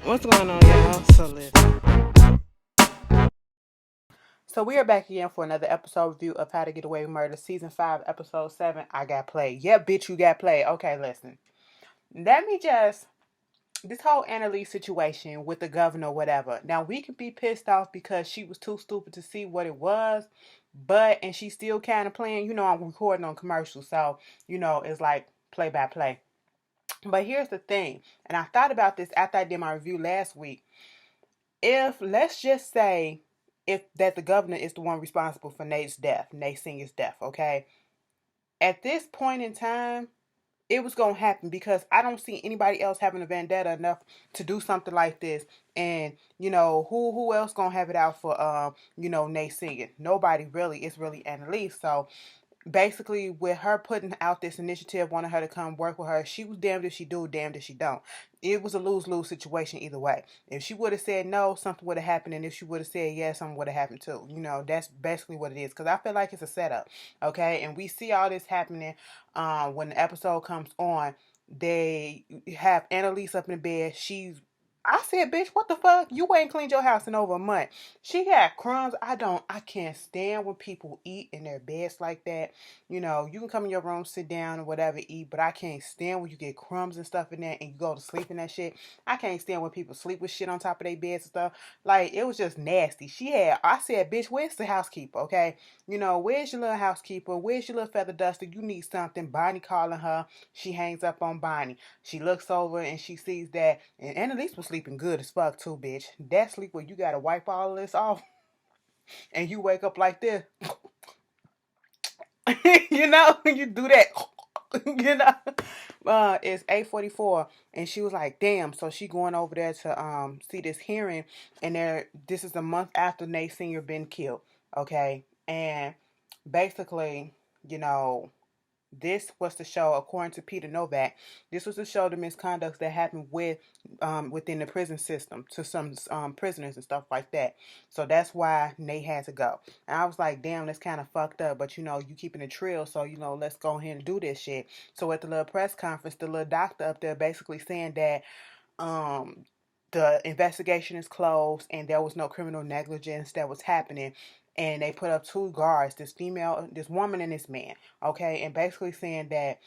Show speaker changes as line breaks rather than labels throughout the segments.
What's going on, y'all? So listen.
So we are back again for another episode review of How to Get Away with Murder, Season 5, Episode 7. I got played. Yep, bitch, you got played. Okay, listen. Let me just, this whole Annalise situation with the governor, whatever. Now, we could be pissed off because she was too stupid to see what it was, and she's still kind of playing. I'm recording on commercials, so, it's like play by play. But here's the thing, and I thought about this after I did my review last week. If let's just say if that the governor is the one responsible for Nate Senior's death, okay? At this point in time, it was gonna happen because I don't see anybody else having a vendetta enough to do something like this. And who else gonna have it out for Nate Senior? Nobody really. It's really Annalise. So basically with her putting out this initiative, wanting her to come work with her, she was damned if she do, damned if she don't. It was a lose-lose situation either way. If she would have said no, something would have happened, and if she would have said yes, something would have happened too. That's basically what it is. Because I feel like it's a setup, okay? And we see all this happening when the episode comes on. They have Annalise up in the bed. I said, bitch, what the fuck? You ain't cleaned your house in over a month. She had crumbs. I can't stand when people eat in their beds like that. You can come in your room, sit down or whatever, eat, but I can't stand when you get crumbs and stuff in there and you go to sleep in that shit. I can't stand when people sleep with shit on top of their beds and stuff. Like, it was just nasty. I said, bitch, where's the housekeeper, okay? Where's your little housekeeper? Where's your little feather duster? You need something. Bonnie calling her. She hangs up on Bonnie. She looks over and she sees that, and Annalise was sleeping good as fuck too, bitch. That sleep where you gotta wipe all of this off and you wake up like this. You do that. you know. It's 8:44, and she was like, "Damn!" So she going over there to see this hearing, and this is a month after Nate Senior been killed. Okay, and basically, you know, this was to show, according to Peter Novak, this was to show the misconducts that happened within the prison system to some prisoners and stuff like that. So that's why Nate had to go. And I was like, damn, that's kind of fucked up. But you keeping it trill, so let's go ahead and do this shit. So at the little press conference, the little doctor up there basically saying that um the investigation is closed and there was no criminal negligence that was happening, and they put up two guards, this woman and this man, okay, and basically saying that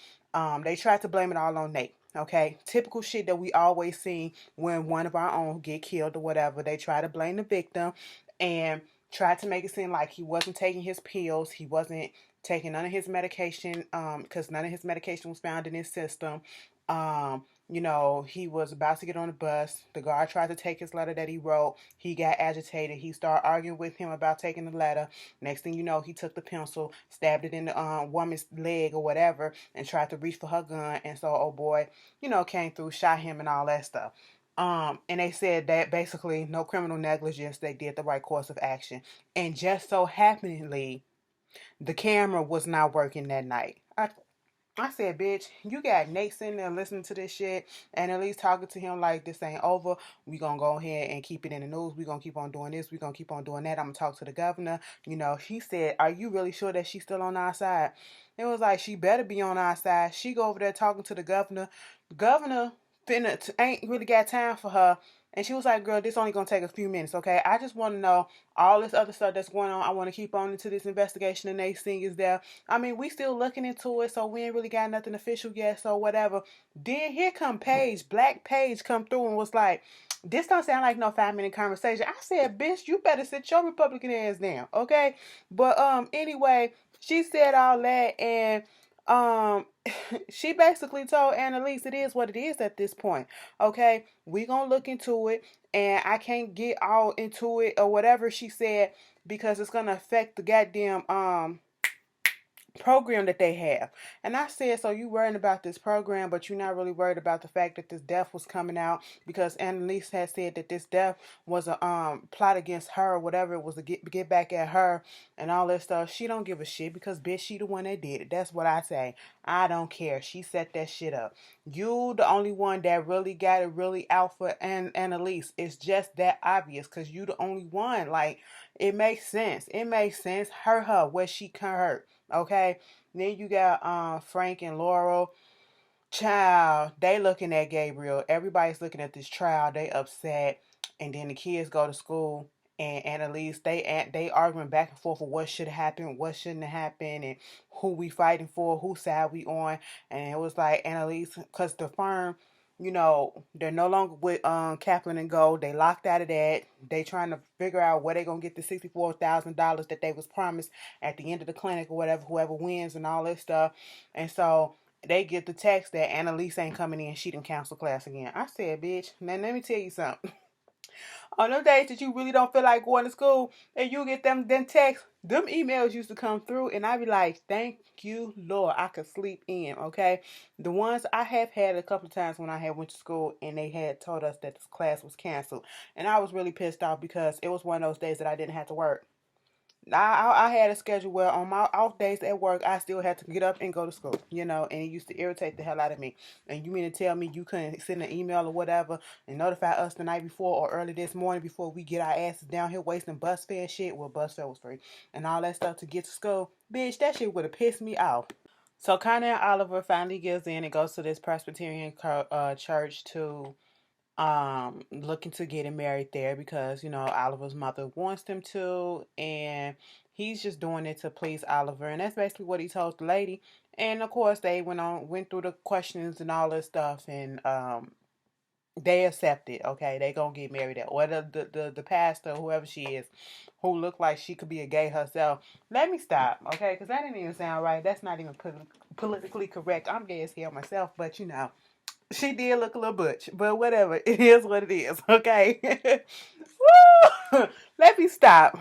they tried to blame it all on Nate. Okay, typical shit that we always see when one of our own get killed or whatever. They try to blame the victim and try to make it seem like he wasn't taking his pills, he wasn't taking none of his medication, because none of his medication was found in his system. He was about to get on the bus. The guard tried to take his letter that he wrote. He got agitated. He started arguing with him about taking the letter. Next thing you know, he took the pencil, stabbed it in the woman's leg or whatever, and tried to reach for her gun. And so, oh boy, came through, shot him, and all that stuff. And they said that basically no criminal negligence. They did the right course of action. And just so happeningly, the camera was not working that night. I said, bitch, you got Nate sitting there listening to this shit and at least talking to him like this ain't over. We gonna go ahead and keep it in the news. We gonna keep on doing this. We gonna keep on doing that. I'm gonna talk to the governor. He said, are you really sure that she's still on our side? It was like, she better be on our side. She go over there talking to the governor. Governor ain't really got time for her. And she was like, girl, this only gonna take a few minutes, okay? I just want to know all this other stuff that's going on. I want to keep on into this investigation and they sing is there. I mean, we still looking into it, so we ain't really got nothing official yet, so whatever. Then here come Paige, Black Paige come through and was like, this don't sound like no 5-minute conversation. I said, bitch, you better sit your Republican ass down, okay? But anyway, she said all that, and um she basically told Annalise it is what it is at this point. Okay, we gonna look into it, and I can't get all into it or whatever she said because it's gonna affect the goddamn program that they have. And I said, so you worrying about this program, but you're not really worried about the fact that this death was coming out, because Annalise had said that this death was a plot against her or whatever. It was to get back at her and all that stuff. She don't give a shit because bitch, she the one that did it. That's what I say. I don't care. She set that shit up. You the only one that really got it really out for Annalise. It's just that obvious because you the only one. Like, it makes sense. It makes sense. Hurt her where she can hurt. Okay. Then you got Frank and Laurel. Child, they looking at Gabriel. Everybody's looking at this trial. They upset, and then the kids go to school, and Annalise they arguing back and forth of what should happen, what shouldn't have happened, and who we fighting for, whose side we on. And it was like Annalise, cause the firm, they're no longer with Kaplan and Gold. They locked out of that. They trying to figure out where they gonna get the $64,000 that they was promised at the end of the clinic or whatever. Whoever wins and all this stuff, and so they get the text that Annalise ain't coming in. She didn't cancel class again. I said, bitch, now let me tell you something. On them days that you really don't feel like going to school and you get them texts, them emails used to come through and I'd be like, thank you, Lord, I could sleep in, okay? The ones I have had a couple of times when I had went to school and they had told us that this class was canceled. And I was really pissed off because it was one of those days that I didn't have to work. I had a schedule where on my off days at work, I still had to get up and go to school, and it used to irritate the hell out of me. And you mean to tell me you couldn't send an email or whatever and notify us the night before or early this morning before we get our asses down here wasting bus fare shit? Well, bus fare was free and all that stuff to get to school. Bitch, that shit would have pissed me off. So Connor and Oliver finally gives in and goes to this Presbyterian church to looking to getting married there because Oliver's mother wants them to, and he's just doing it to please Oliver, and that's basically what he told the lady. And of course they went through the questions and all this stuff, and they accepted. Okay, they gonna get married at, or the pastor, whoever she is, who looked like she could be a gay herself. Let me stop, okay, because that didn't even sound right. That's not even politically correct. I'm gay as hell myself, but she did look a little butch, but whatever. It is what it is, okay? Woo! Let me stop.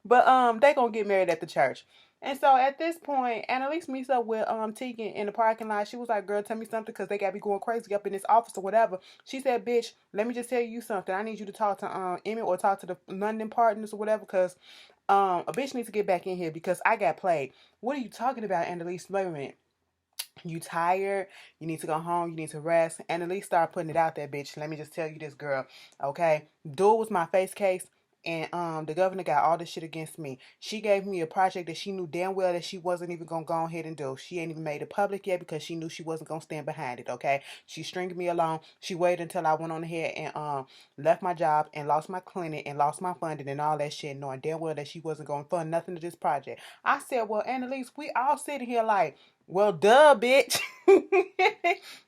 But they gonna get married at the church. And so at this point, Annalise meets up with Tegan in the parking lot. She was like, girl, tell me something because they got me going crazy up in this office or whatever. She said, bitch, let me just tell you something. I need you to talk to Emmett or talk to the London partners or whatever because a bitch needs to get back in here because I got played. What are you talking about, Annalise? Wait a minute. You tired, you need to go home, you need to rest, and at least start putting it out there, bitch. Let me just tell you this, girl, okay? Dude was my face case, and the governor got all this shit against me. She gave me a project that she knew damn well that she wasn't even gonna go ahead and do. She ain't even made it public yet because she knew she wasn't gonna stand behind it, okay? She stringed me along. She waited until I went on ahead and left my job and lost my clinic and lost my funding and all that shit, knowing damn well that she wasn't gonna fund nothing to this project. I said, well, Annalise, we all sitting here like, well, duh, bitch.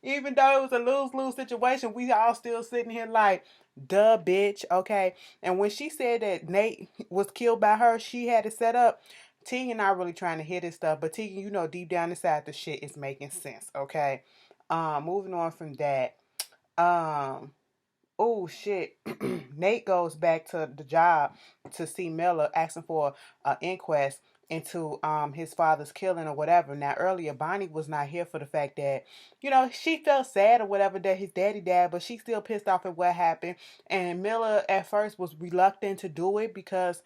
Even though it was a lose-lose situation, we all still sitting here like, duh, bitch. Okay. And when she said that Nate was killed by her, she had it set up. Tegan not really trying to hear this stuff, but Tegan, deep down inside the shit is making sense. Okay. Moving on from that. Um, oh shit. Nate goes back to the job to see Miller asking for an inquest into his father's killing or whatever. Now earlier Bonnie was not here for the fact that, she felt sad or whatever that his daddy died, but she still pissed off at what happened. And Miller at first was reluctant to do it because,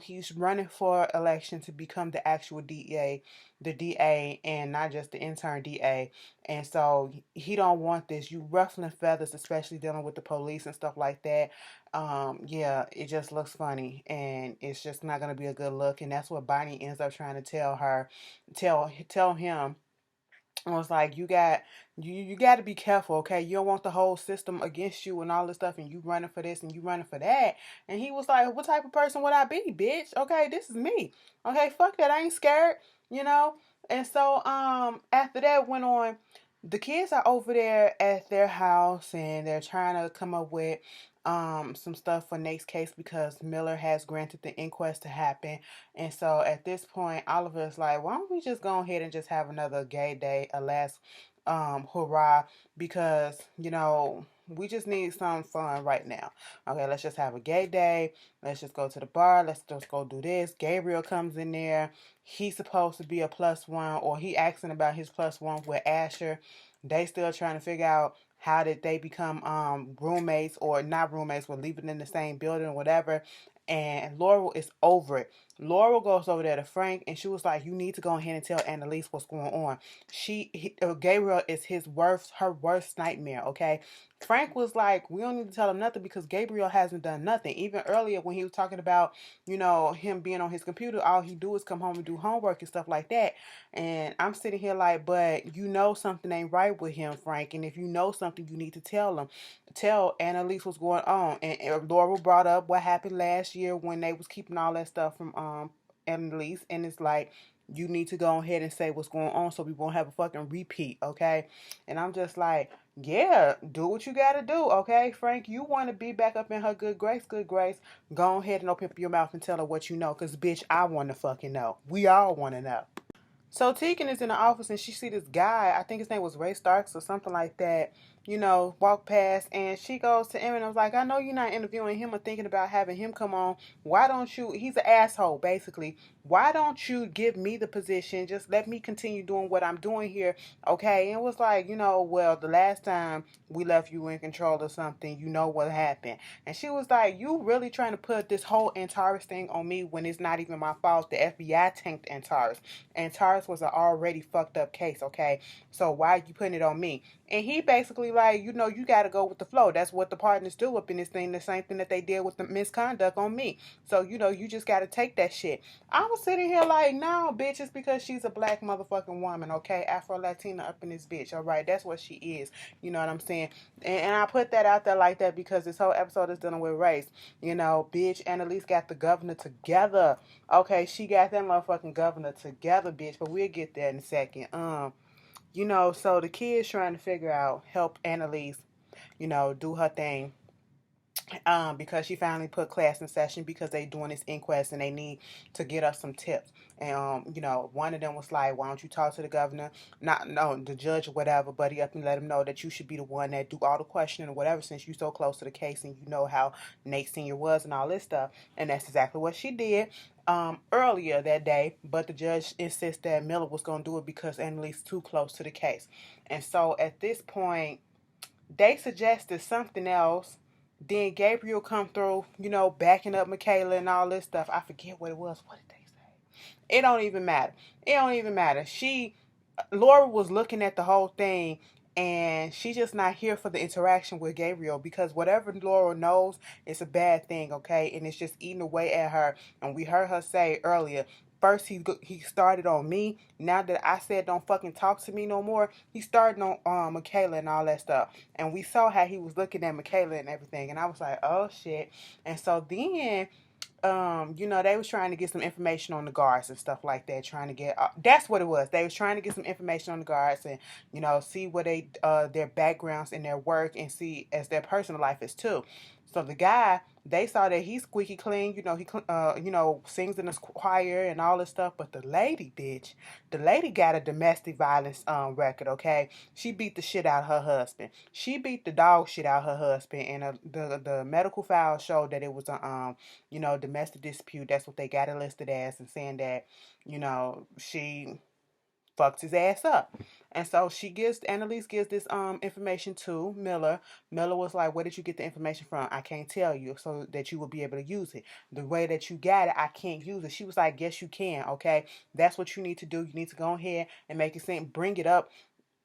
he's running for election to become the actual DA, the DA and not just the intern DA. And so he don't want this. You ruffling feathers, especially dealing with the police and stuff like that. Yeah, it just looks funny and it's just not gonna be a good look. And that's what Bonnie ends up trying to tell him. I was like, you got to be careful, okay? You don't want the whole system against you and all this stuff, and you running for this and you running for that. And he was like, what type of person would I be, bitch? Okay, this is me. Okay, fuck that. I ain't scared, you know. And so after that went on, the kids are over there at their house and they're trying to come up with some stuff for Nate's case because Miller has granted the inquest to happen. And so at this point, Oliver's like, why don't we just go ahead and just have another gay day, a last hurrah, because, we just need some fun right now. Okay, let's just have a gay day. Let's just go to the bar. Let's just go do this. Gabriel comes in there. He's supposed to be a +1, or he asking about his +1 with Asher. They still trying to figure out how did they become roommates or not roommates, but living in the same building or whatever. And Laurel is over it. Laurel goes over there to Frank and she was like, you need to go ahead and tell Annalise what's going on. Gabriel is her worst nightmare, okay? Frank was like, we don't need to tell him nothing because Gabriel hasn't done nothing. Even earlier when he was talking about, him being on his computer, all he do is come home and do homework and stuff like that. And I'm sitting here like, but something ain't right with him, Frank. And if you know something, you need to tell him. Tell Annalise what's going on. And Laura brought up what happened last year when they was keeping all that stuff from Annalise. And it's like, you need to go ahead and say what's going on so we won't have a fucking repeat, okay? And I'm just like, yeah, do what you gotta do, okay, Frank? You want to be back up in her good grace, go ahead and open up your mouth and tell her what you know, because, bitch, I want to fucking know. We all want to know. So Tegan is in the office and she see this guy, I think his name was Ray Starks or something like that, walk past, and she goes to Emmett and was like, I know you're not interviewing him or thinking about having him come on. Why don't you, he's an asshole, basically. Why don't you give me the position? Just let me continue doing what I'm doing here, okay? And it was like, well, the last time we left you in control of something, you know what happened. And she was like, you really trying to put this whole Antares thing on me when it's not even my fault. The FBI tanked Antares. Antares was an already fucked up case, okay? So why are you putting it on me? And he basically like, you got to go with the flow. That's what the partners do up in this thing. The same thing that they did with the misconduct on me. So, you just got to take that shit. I was sitting here like, no, bitch, it's because she's a black motherfucking woman, okay? Afro-Latina up in this bitch, all right? That's what she is. You know what I'm saying? And I put that out there like that because this whole episode is dealing with race. Bitch, Annalise got the governor together. Okay, she got that motherfucking governor together, bitch. But we'll get there in a second. So the kids trying to figure out, help Annalise, do her thing. Because she finally put class in session because they doing this inquest and they need to get us some tips. And one of them was like, why don't you talk to the governor? The judge or whatever, buddy up and let him know that you should be the one that do all the questioning or whatever, since you so close to the case and you know how Nate Sr. was and all this stuff. And that's exactly what she did earlier that day, but the judge insists that Miller was going to do it because Annalise too close to the case. And so at this point, they suggested something else. Then Gabriel come through, backing up Michaela and all this stuff. I forget what it was. What did they say? It don't even matter. It don't even matter. Laura was looking at the whole thing, and she's just not here for the interaction with Gabriel because whatever Laura knows, it's a bad thing, okay? And it's just eating away at her. And we heard her say earlier, first he started on me. Now that I said don't fucking talk to me no more, he started on Michaela and all that stuff. And we saw how he was looking at Michaela and everything. And I was like, oh shit. And so then they was trying to get some information on the guards and stuff like that, trying to get, that's what it was. They was trying to get some information on the guards and, see what their backgrounds and their work and see as their personal life is too. So the guy, they saw that he's squeaky clean, he sings in the choir and all this stuff. But the lady, bitch, the lady got a domestic violence record, okay? She beat the shit out of her husband. She beat the dog shit out of her husband, and the medical file showed that it was a domestic dispute. That's what they got it listed as, and saying that, she fucked his ass up. And so Annalise gives this information to Miller. Miller was like, where did you get the information from? I can't tell you, so that you will be able to use it. The way that you got it, I can't use it. She was like, yes, you can, okay? That's what you need to do. You need to go ahead and make it seem, bring it up,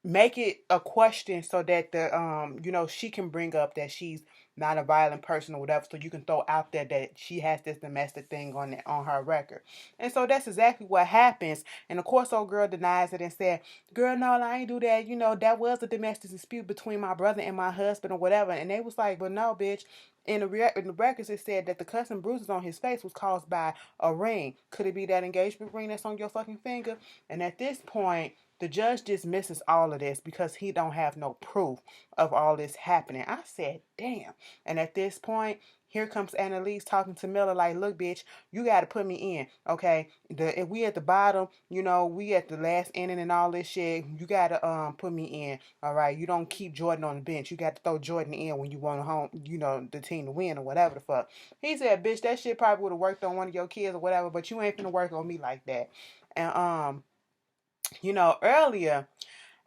make it a question so that she can bring up that she's not a violent person or whatever, so you can throw out there that she has this domestic thing on her record. And so that's exactly what happens. And of course old girl denies it and said, girl, no, I ain't do that. That was a domestic dispute between my brother and my husband or whatever. And they was like, but no, bitch. In the records, it said that the cuts and bruises on his face was caused by a ring. Could it be that engagement ring that's on your fucking finger? And at this point, the judge dismisses all of this because he don't have no proof of all this happening. I said, damn. And at this point, here comes Annalise talking to Miller like, look, bitch, you got to put me in, okay? If we at the bottom, we at the last inning and all this shit, you got to put me in, all right? You don't keep Jordan on the bench. You got to throw Jordan in when you want home, the team to win or whatever the fuck. He said, bitch, that shit probably would have worked on one of your kids or whatever, but you ain't finna work on me like that. And, earlier,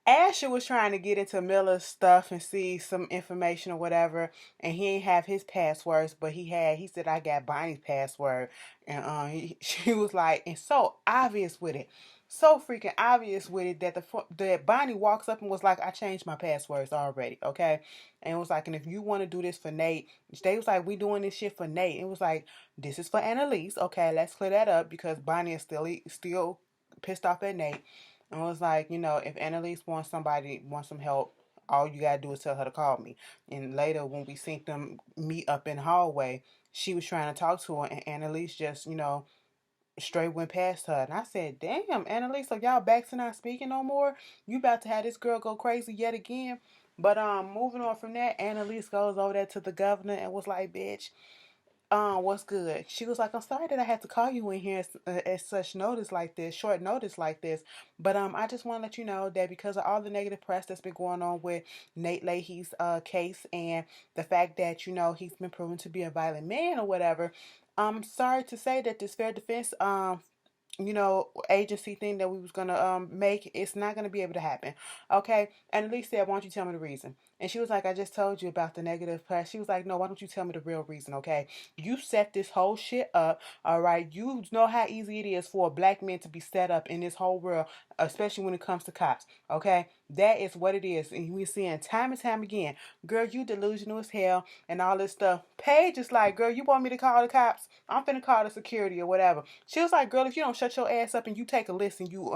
Asher was trying to get into Miller's stuff and see some information or whatever, and he didn't have his passwords, but he said, I got Bonnie's password. And she was like, and so obvious with it. so freaking obvious with it that that Bonnie walks up and was like, I changed my passwords already, okay? And it was like, and if you want to do this for Nate, they was like, we doing this shit for Nate. It was like, this is for Annalise, okay? Let's clear that up because Bonnie is still pissed off at Nate. And it was like, if Annalise wants some help, all you gotta do is tell her to call me. And later, when we seen them meet up in the hallway, she was trying to talk to her, and Annalise just, straight went past her. And I said, damn, Annalise, so y'all backs are not speaking no more? You about to have this girl go crazy yet again? But moving on from that, Annalise goes over there to the governor and was like, bitch, what's good? She was like, I'm sorry that I had to call you in here at such notice like this, short notice like this. But I just want to let you know that because of all the negative press that's been going on with Nate Leahy's case and the fact that, he's been proven to be a violent man or whatever, I'm sorry to say that this fair defense agency thing that we was gonna make, it's not gonna be able to happen. Okay. And Elise said, why don't you tell me the reason? And she was like, I just told you about the negative press. She was like, no, why don't you tell me the real reason? Okay. You set this whole shit up. All right. You know how easy it is for a black man to be set up in this whole world, especially when it comes to cops. Okay. That is what it is. And we're seeing time and time again, girl, you delusional as hell and all this stuff. Paige is like, girl, you want me to call the cops? I'm finna call the security or whatever. She was like, girl, if you don't shut your ass up and you take a listen, you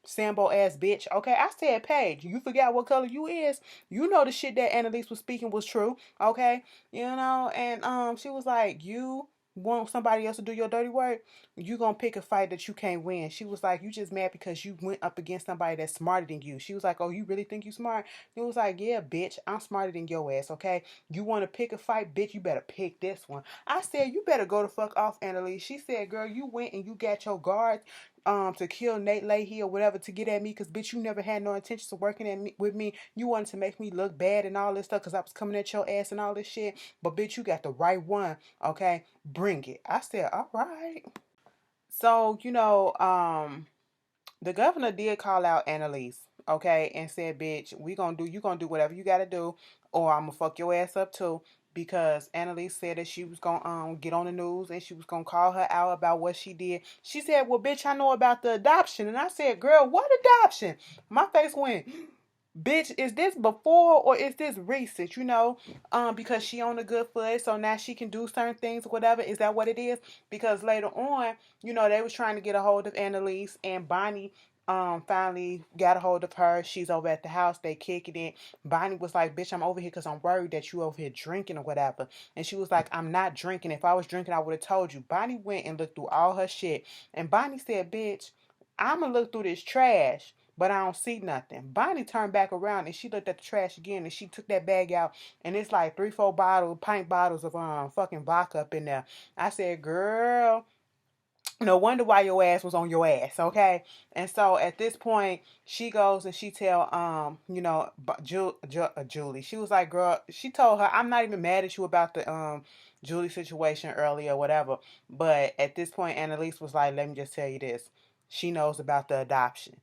Sambo ass bitch. Okay, I said, Paige, you forgot what color you is. You know the shit that Annalise was speaking was true. Okay, and she was like, you want somebody else to do your dirty work, you gonna pick a fight that you can't win. She was like, you just mad because you went up against somebody that's smarter than you. She was like, oh, you really think you smart? It was like, yeah, bitch, I'm smarter than your ass. Okay, you want to pick a fight, bitch, you better pick this one. I said, you better go the fuck off, Annalise. She said, girl, you went and you got your guards to kill Nate Leahy or whatever to get at me because, bitch, you never had no intentions of working with me. You wanted to make me look bad and all this stuff because I was coming at your ass and all this shit. But, bitch, you got the right one, okay? Bring it. I said, all right. So, the governor did call out Annalise, okay, and said, bitch, you gonna do whatever you gotta do, or I'm gonna fuck your ass up too. Because Annalise said that she was gonna get on the news and she was gonna call her out about what she did. She said, well, bitch, I know about the adoption. And I said, girl, what adoption? My face went, bitch, is this before or is this recent? Because she on a good foot, so now she can do certain things or whatever. Is that what it is? Because later on, they was trying to get a hold of Annalise, and Bonnie finally got a hold of her. She's over at the house, they kicking it. Bonnie was like, bitch, I'm over here because I'm worried that you over here drinking or whatever. And she was like, I'm not drinking. If I was drinking, I would have told you. Bonnie went and looked through all her shit, and Bonnie said, bitch, I'm gonna look through this trash, but I don't see nothing. Bonnie turned back around and she looked at the trash again, and she took that bag out, and it's like 3-4 pint bottles of fucking vodka up in there. I said, girl, no wonder why your ass was on your ass, okay? And so at this point, she goes and she tell Julie. She was like, girl, she told her, I'm not even mad at you about the Julie situation earlier or whatever. But at this point, Annalise was like, let me just tell you this. She knows about the adoption.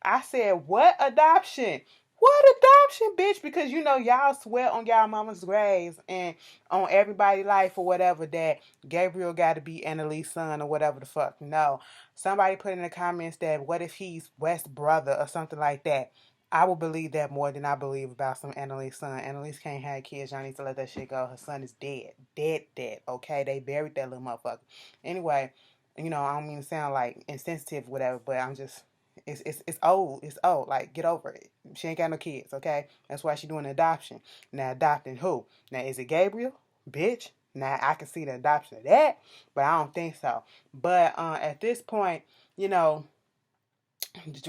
I said, what adoption? What adoption, bitch? Because y'all swear on y'all mama's graves and on everybody's life or whatever that Gabriel got to be Annalise's son or whatever the fuck. No. Somebody put in the comments that what if he's West's brother or something like that. I will believe that more than I believe about some Annalise's son. Annalise can't have kids. Y'all need to let that shit go. Her son is dead. Dead, dead. Okay? They buried that little motherfucker. Anyway, I don't mean to sound like insensitive or whatever, but I'm just it's old. It's old. Like, get over it. She ain't got no kids, okay? That's why she doing adoption. Now, adopting who? Now, is it Gabriel? Bitch. Now, I can see the adoption of that, but I don't think so. But at this point, well,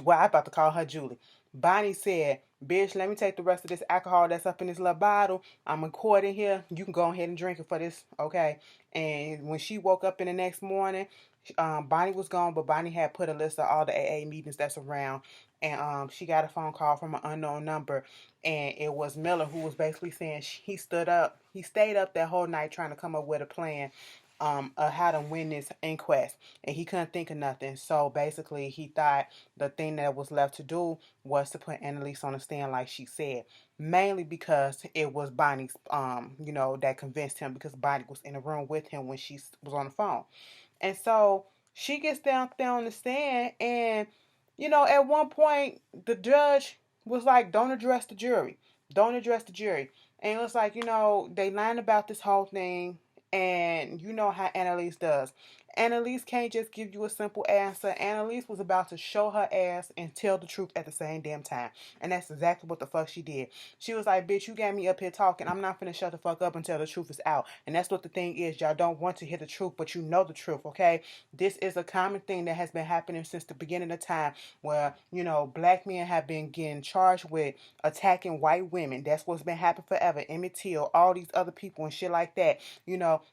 I about to call her Julie. Bonnie said, bitch, let me take the rest of this alcohol that's up in this little bottle. I'm recording here. You can go ahead and drink it for this, okay? And when she woke up in the next morning, Bonnie was gone, but Bonnie had put a list of all the AA meetings that's around. And she got a phone call from an unknown number. And it was Miller, who was basically saying he stayed up that whole night trying to come up with a plan how to win this inquest, and he couldn't think of nothing. So basically, he thought the thing that was left to do was to put Annalise on the stand, like she said, mainly because it was Bonnie's, that convinced him, because Bonnie was in the room with him when she was on the phone. And so she gets down there on the stand, and At one point, the judge was like, don't address the jury. Don't address the jury. And it was like, they lied about this whole thing. And you know how Annalise does. Annalise can't just give you a simple answer. Annalise was about to show her ass and tell the truth at the same damn time. And that's exactly what the fuck she did. She was like, bitch, you got me up here talking. I'm not finna shut the fuck up until the truth is out. And that's what the thing is. Y'all don't want to hear the truth, but you know the truth, okay? This is a common thing that has been happening since the beginning of time where, black men have been getting charged with attacking white women. That's what's been happening forever. Emmett Till, all these other people and shit like that.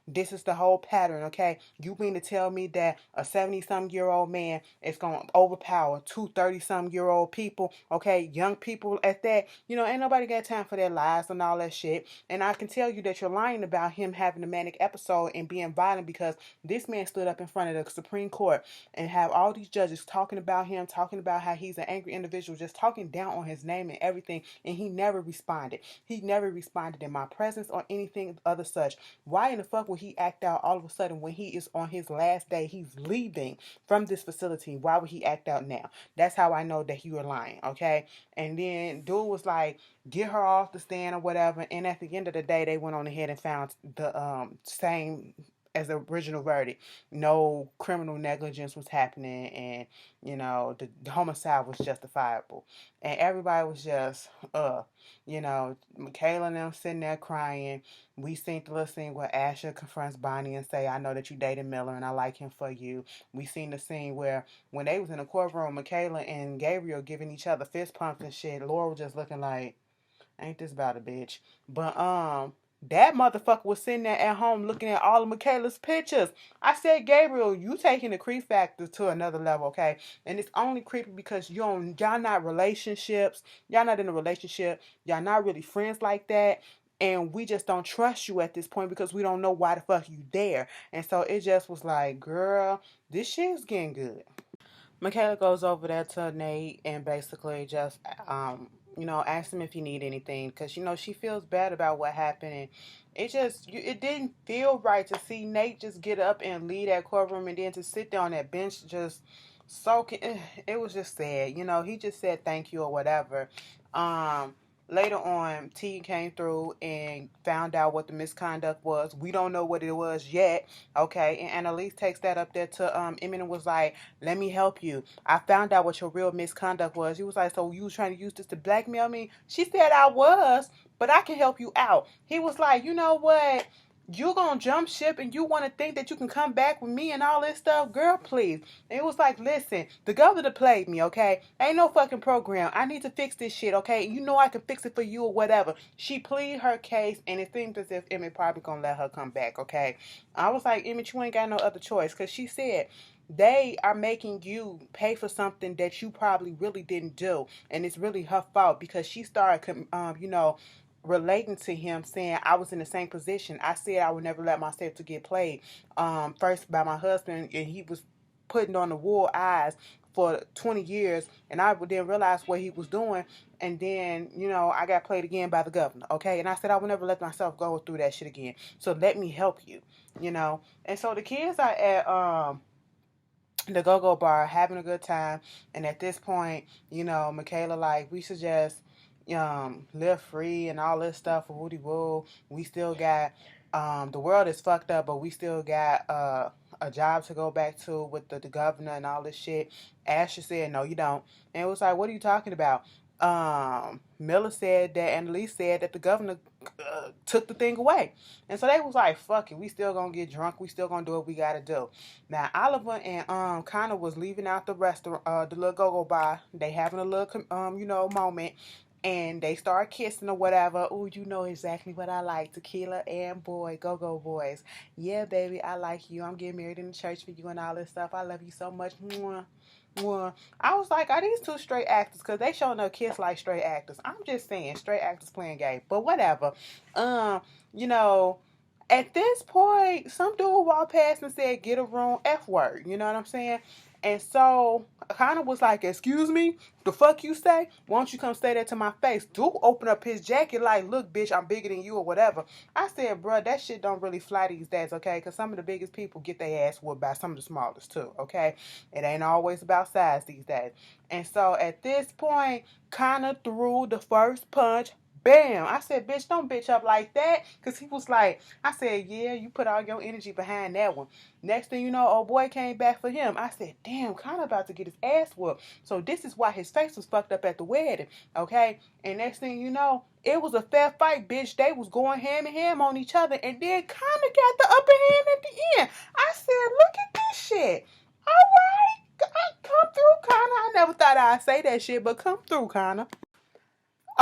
This is the whole pattern, okay? You mean to tell me that a 70-some-year-old man is going to overpower two 30-some-year-old people, okay? Young people at that. Ain't nobody got time for their lies and all that shit. And I can tell you that you're lying about him having a manic episode and being violent because this man stood up in front of the Supreme Court and have all these judges talking about him, talking about how he's an angry individual, just talking down on his name and everything, and he never responded. He never responded in my presence or anything other such. Why in the fuck would he act out all of a sudden when he is on his last day? He's leaving from this facility. Why would he act out now? That's how I know that you were lying, okay? And then dude was like, get her off the stand or whatever. And at the end of the day, they went on ahead and found the same as the original verdict. No criminal negligence was happening, and the homicide was justifiable. And everybody was just Michaela and them sitting there crying. We seen the little scene where Asher confronts Bonnie and say, I know that you dated Miller and I like him for you. We seen the scene where when they was in the courtroom, Michaela and Gabriel giving each other fist pumps and shit. Laura was just looking like, ain't this about a bitch? But that motherfucker was sitting there at home looking at all of Michaela's pictures. I said, Gabriel, you taking the creep factor to another level, okay? And it's only creepy because y'all not relationships. Y'all not in a relationship. Y'all not really friends like that. And we just don't trust you at this point because we don't know why the fuck you there. And so it just was like, girl, this shit's getting good. Michaela goes over there to Nate and basically just, asks him if he need anything because, she feels bad about what happened. And it didn't feel right to see Nate just get up and leave that courtroom and then to sit there on that bench just soaking. It was just sad. He just said thank you or whatever. Later on, T came through and found out what the misconduct was. We don't know what it was yet, okay? And Annalise takes that up there to Emmett and was like, let me help you. I found out what your real misconduct was. He was like, so you was trying to use this to blackmail me? She said I was, but I can help you out. He was like, you know what? You gonna jump ship and you want to think that you can come back with me and all this stuff? Girl, please. And it was like, listen, the governor played me, okay? Ain't no fucking program. I need to fix this shit, okay? You know I can fix it for you or whatever. She pleaded her case, and it seems as if Emmett probably gonna let her come back, okay? I was like, Emmett, you ain't got no other choice, because she said, they are making you pay for something that you probably really didn't do, and it's really her fault because she started, relating to him, saying I was in the same position. I said I would never let myself to get played. First by my husband, and he was putting on the wool eyes for 20 years, and I didn't realize what he was doing. And then, I got played again by the governor, okay? And I said I would never let myself go through that shit again. So let me help you, And so the kids are at the go-go bar having a good time, and at this point, Michaela like, we should just live free and all this stuff for woody woo. We still got the world is fucked up, but we still got a job to go back to with the governor and all this shit. Asher said, no, you don't. And it was like, what are you talking about? Miller said that, and Lee said that the governor took the thing away. And so they was like, fuck it, we still gonna get drunk, we still gonna do what we gotta do. Now Oliver and Connor was leaving out the restaurant, the little go-go bar. They having a little moment, and they start kissing or whatever. Oh, you know exactly what I like. Tequila and boy, go-go boys. Yeah, baby, I like you. I'm getting married in the church for you and all this stuff. I love you so much. Mwah. Well, I was like, are these two straight actors? Because they showing up kiss like straight actors. I'm just saying, straight actors playing gay. But whatever. You know, at this point, some dude walked past and said, get a room, F word. You know what I'm saying? And so Connor was like, excuse me, the fuck you say? Why don't you come say that to my face? Duke opened up his jacket like, look, bitch, I'm bigger than you or whatever. I said, bruh, that shit don't really fly these days, okay? Because some of the biggest people get their ass whooped by some of the smallest too, okay? It ain't always about size these days. And so at this point, Connor threw the first punch. Bam! I said, bitch, don't bitch up like that. Because he was like, I said, yeah, you put all your energy behind that one. Next thing you know, old boy came back for him. I said, damn, Connor about to get his ass whooped. So this is why his face was fucked up at the wedding, okay? And next thing you know, it was a fair fight, bitch. They was going hand in hand on each other. And then Connor got the upper hand at the end. I said, look at this shit. All right. Come through, Connor. I never thought I'd say that shit, but come through, Connor.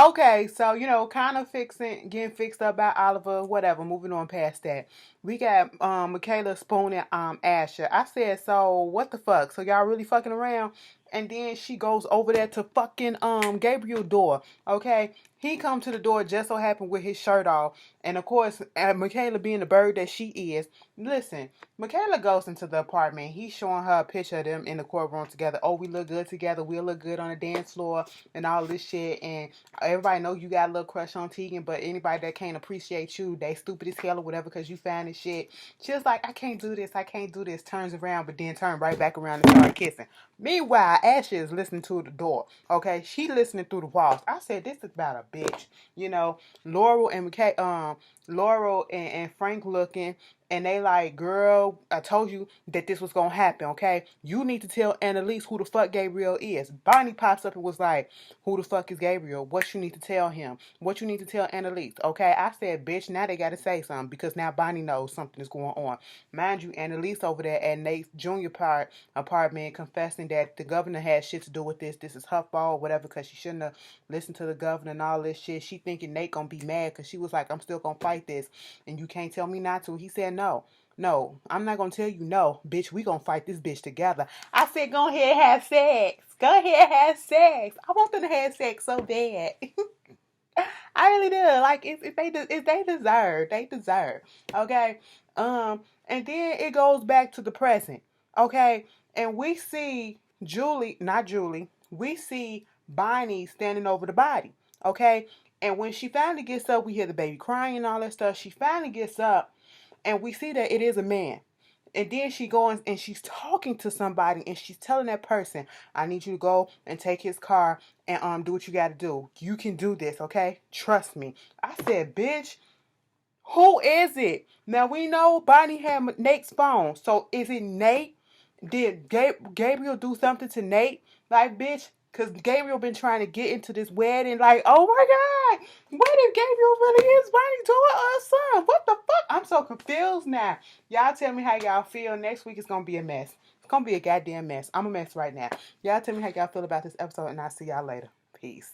Okay, so kind of getting fixed up by Oliver, whatever. Moving on past that, we got Michaela Spoon and Asher. I said, so what the fuck? So y'all really fucking around? And then she goes over there to fucking Gabriel door. Okay, he come to the door just so happened with his shirt off, and of course, Michaela being the bird that she is. Listen, Michaela goes into the apartment. He's showing her a picture of them in the courtroom together. Oh, we look good together. We look good on the dance floor and all this shit. And everybody know you got a little crush on Tegan, but anybody that can't appreciate you, they stupid as hell or whatever because you found this shit. She was like, I can't do this. I can't do this. Turns around, but then turn right back around and start kissing. Meanwhile, Ashley is listening to the door. Okay, she listening through the walls. I said, this is about a bitch. Laurel and Frank looking, and they like, girl, I told you that this was gonna happen, okay? You need to tell Annalise who the fuck Gabriel is. Bonnie pops up and was like, who the fuck is Gabriel? What you need to tell him? What you need to tell Annalise, okay? I said, bitch, now they gotta say something because now Bonnie knows something is going on. Mind you, Annalise over there at Nate's junior apartment confessing that the governor had shit to do with this. This is her fault, whatever, because she shouldn't have listened to the governor and all this shit. She thinking Nate gonna be mad because she was like, I'm still gonna fight this and you can't tell me not to. He said, no, I'm not gonna tell you no, bitch. We gonna fight this bitch together. I said, go ahead, have sex. Go ahead, have sex. I want them to have sex so bad. I really do. Like, if they deserve, they deserve. Okay. And then it goes back to the present. Okay, and we see not Julie. We see Bonnie standing over the body. Okay, and when she finally gets up, we hear the baby crying and all that stuff. She finally gets up and we see that it is a man. And then she goes and she's talking to somebody and she's telling that person, I need you to go and take his car and do what you gotta do. You can do this, okay? Trust me. I said, bitch, who is it? Now we know Bonnie had Nate's phone. So is it Nate? Did Gabriel do something to Nate? Like, bitch, because Gabriel been trying to get into this wedding. Like, oh my God, what if Gabriel really is Bonnie's daughter or son? What the fuck? I'm so confused now. Y'all tell me how y'all feel. Next week is going to be a mess. It's going to be a goddamn mess. I'm a mess right now. Y'all tell me how y'all feel about this episode, and I'll see y'all later. Peace.